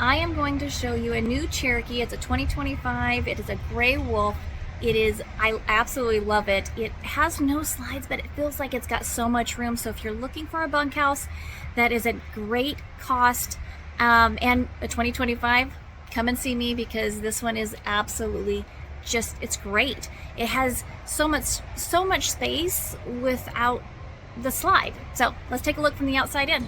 I am going to show you a new Cherokee. It's a 2025. It is a gray wolf. I absolutely love it. It has no slides, but it feels like it's got so much room. So if you're looking for a bunkhouse that is at great cost and a 2025, come and see me, because this one is absolutely it's great. It has so much space without the slide. So let's take a look from the outside in.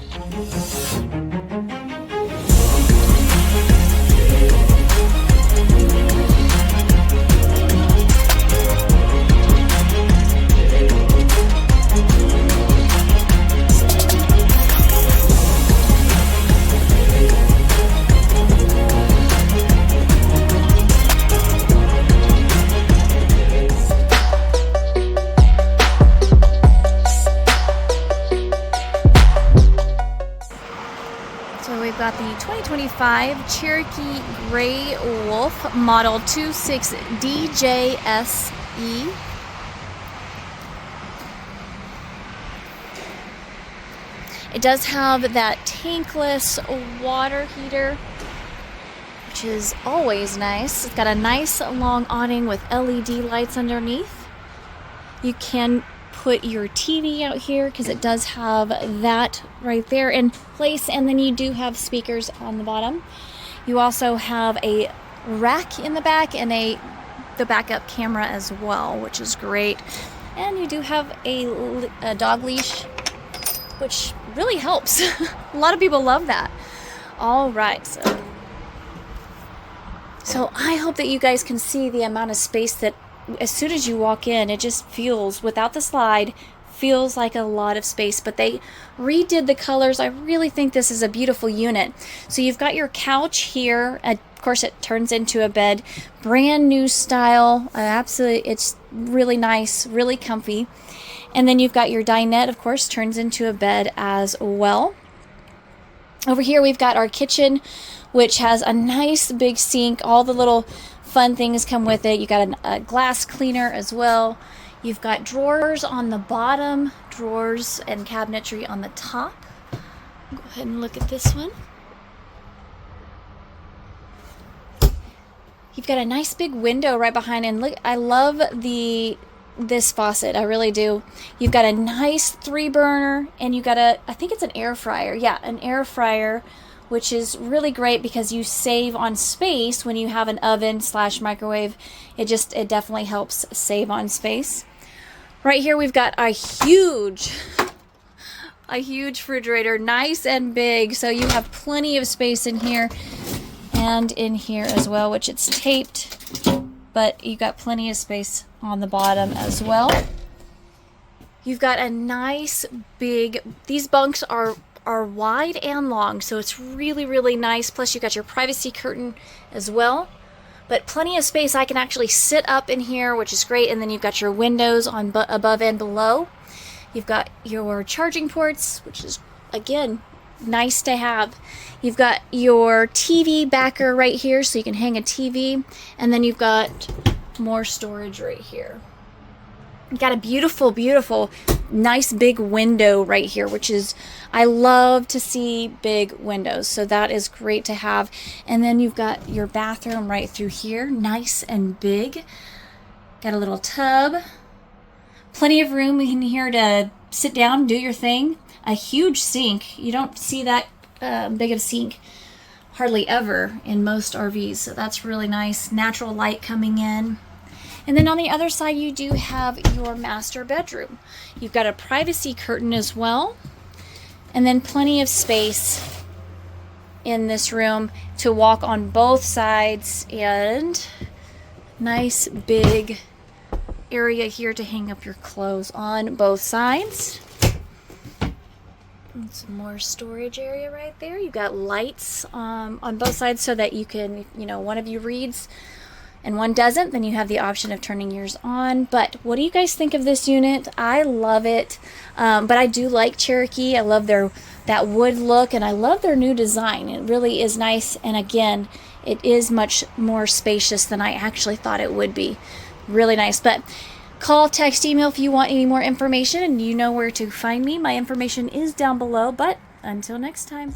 So we've got the 2025 Cherokee Gray Wolf Model 26DJSE. It does have that tankless water heater, which is always nice. It's got a nice long awning with LED lights underneath. You can put your TV out here because it does have that right there in place, and then you do have speakers on the bottom. You also have a rack in the back and the backup camera as well, which is great. And you do have a dog leash, which really helps. A lot of people love that. All right, so I hope that you guys can see the amount of space that as soon as you walk in, it just feels, without the slide, feels like a lot of space. But they redid the colors. I really think this is a beautiful unit. So you've got your couch here. Of course, it turns into a bed. Brand new style. Absolutely, it's really nice, really comfy. And then you've got your dinette, of course, turns into a bed as well. Over here, we've got our kitchen, which has a nice big sink. All the little fun things come with it. You got a glass cleaner as well. You've got drawers on the bottom, drawers and cabinetry on the top. Go ahead and look at this one. You've got a nice big window right behind, and look, I love this faucet. I really do. You've got a nice 3-burner, and you got I think it's an air fryer. Yeah, an air fryer, which is really great because you save on space when you have an oven / microwave. It definitely helps save on space. Right here we've got a huge refrigerator, nice and big, so you have plenty of space in here and in here as well, which it's taped, but you got plenty of space on the bottom as well. You've got a nice big, these bunks are wide and long, so it's really nice. Plus you got your privacy curtain as well, but plenty of space. I can actually sit up in here, which is great. And then you've got your windows on above and below. You've got your charging ports, which is again nice to have. You've got your TV backer right here, so you can hang a TV, and then you've got more storage right here. You've got a beautiful nice big window right here, which is, I love to see big windows, so that is great to have. And then you've got your bathroom right through here, nice and big. Got a little tub, plenty of room in here to sit down, do your thing. A huge sink. You don't see that big of a sink hardly ever in most RVs, so that's really nice. Natural light coming in. And then on the other side, you do have your master bedroom. You've got a privacy curtain as well, and then plenty of space in this room to walk on both sides, and nice big area here to hang up your clothes on both sides. And some more storage area right there. You've got lights on both sides so that you can, one of you reads and one doesn't, then you have the option of turning yours on. But what do you guys think of this unit? I love it, but I do like Cherokee. I love that wood look, and I love their new design. It really is nice, and again, it is much more spacious than I actually thought it would be. Really nice. But call, text, email if you want any more information, and you know where to find me. My information is down below, but until next time.